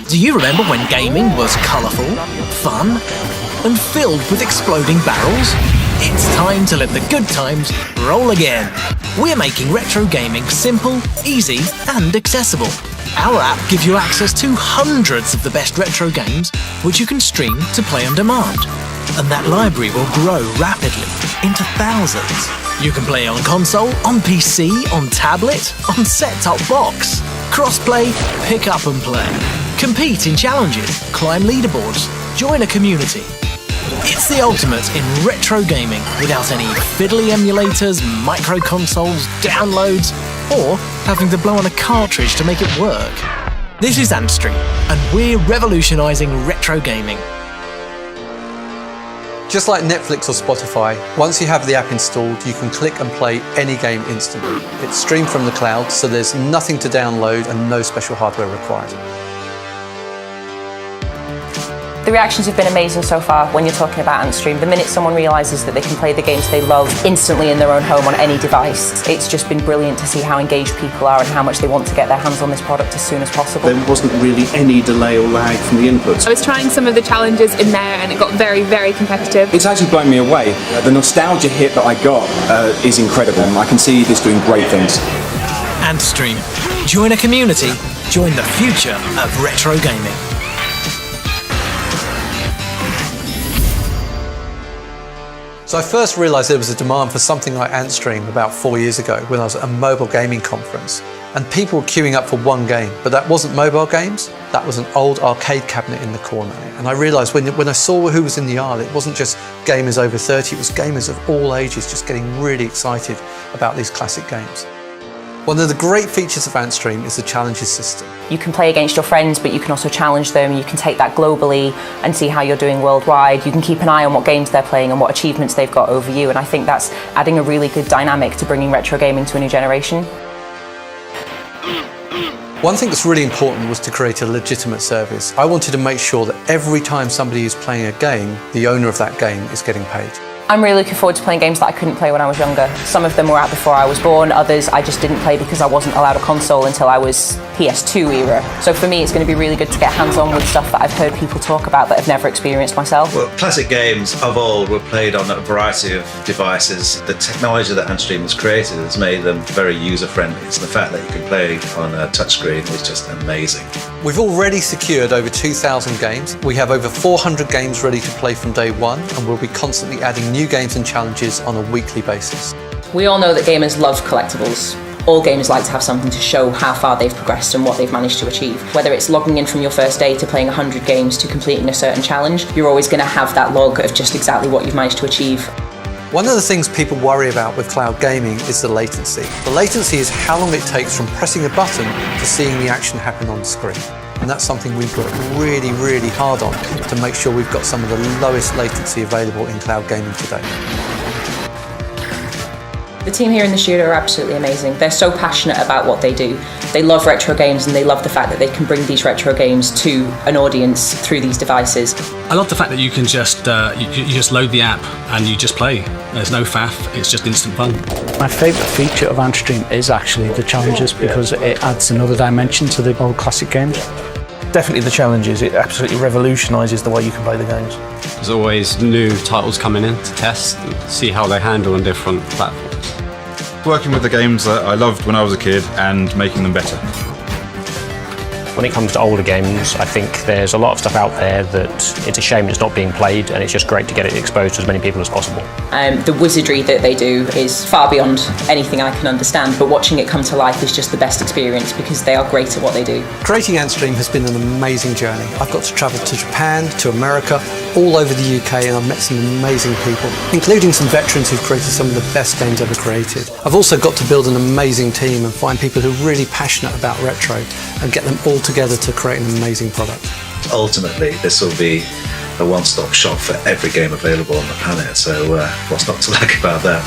Do you remember when gaming was colourful, fun, and filled with exploding barrels? It's time to let the good times roll again. We're making retro gaming simple, easy, and accessible. Our app gives you access to hundreds of the best retro games, which you can stream to play on demand. And that library will grow rapidly into thousands. You can play on console, on PC, on tablet, on set-top box. Cross-play, pick up and play. Compete in challenges, climb leaderboards, join a community. It's the ultimate in retro gaming without any fiddly emulators, micro consoles, downloads, or having to blow on a cartridge to make it work. This is Antstream, and we're revolutionising retro gaming. Just like Netflix or Spotify, once you have the app installed, you can click and play any game instantly. It's streamed from the cloud, so there's nothing to download and no special hardware required. The reactions have been amazing so far when you're talking about Antstream. The minute someone realises that they can play the games they love instantly in their own home on any device, it's just been brilliant to see how engaged people are and how much they want to get their hands on this product as soon as possible. There wasn't really any delay or lag from the inputs. I was trying some of the challenges in there and it got very, very competitive. It's actually blown me away. The nostalgia hit that I got is incredible. I can see this doing great things. Antstream. Join a community. Join the future of retro gaming. So I first realised there was a demand for something like Antstream about 4 years ago when I was at a mobile gaming conference. And people were queuing up for one game, but that wasn't mobile games, that was an old arcade cabinet in the corner. And I realised when I saw who was in the aisle, it wasn't just gamers over 30, it was gamers of all ages just getting really excited about these classic games. One of the great features of Antstream is the challenges system. You can play against your friends, but you can also challenge them. You can take that globally and see how you're doing worldwide. You can keep an eye on what games they're playing and what achievements they've got over you. And I think that's adding a really good dynamic to bringing retro gaming to a new generation. One thing that's really important was to create a legitimate service. I wanted to make sure that every time somebody is playing a game, the owner of that game is getting paid. I'm really looking forward to playing games that I couldn't play when I was younger. Some of them were out before I was born, others I just didn't play because I wasn't allowed a console until I was PS2 era. So for me it's going to be really good to get hands-on with stuff that I've heard people talk about that I've never experienced myself. Well, classic games of old were played on a variety of devices. The technology that Antstream has created has made them very user-friendly. So the fact that you can play on a touchscreen is just amazing. We've already secured over 2,000 games. We have over 400 games ready to play from day one, and we'll be constantly adding new games and challenges on a weekly basis. We all know that gamers love collectibles. All gamers like to have something to show how far they've progressed and what they've managed to achieve. Whether it's logging in from your first day to playing 100 games to completing a certain challenge, you're always going to have that log of just exactly what you've managed to achieve. One of the things people worry about with cloud gaming is the latency. The latency is how long it takes from pressing a button to seeing the action happen on the screen. And that's something we've worked really, really hard on to make sure we've got some of the lowest latency available in cloud gaming today. The team here in the studio are absolutely amazing. They're so passionate about what they do. They love retro games and they love the fact that they can bring these retro games to an audience through these devices. I love the fact that you can just you just load the app and you just play. There's no faff, it's just instant fun. My favourite feature of Antstream is actually the challenges because it adds another dimension to the old classic games. Definitely the challenges, it absolutely revolutionises the way you can play the games. There's always new titles coming in to test and see how they handle on different platforms. Working with the games that I loved when I was a kid and making them better. When it comes to older games, I think there's a lot of stuff out there that it's a shame it's not being played, and it's just great to get it exposed to as many people as possible. The wizardry that they do is far beyond anything I can understand, but watching it come to life is just the best experience because they are great at what they do. Creating Antstream has been an amazing journey. I've got to travel to Japan, to America, all over the UK, and I've met some amazing people, including some veterans who've created some of the best games ever created. I've also got to build an amazing team and find people who are really passionate about retro and get them all together to create an amazing product. Ultimately, this will be a one-stop shop for every game available on the planet, so what's not to like about that?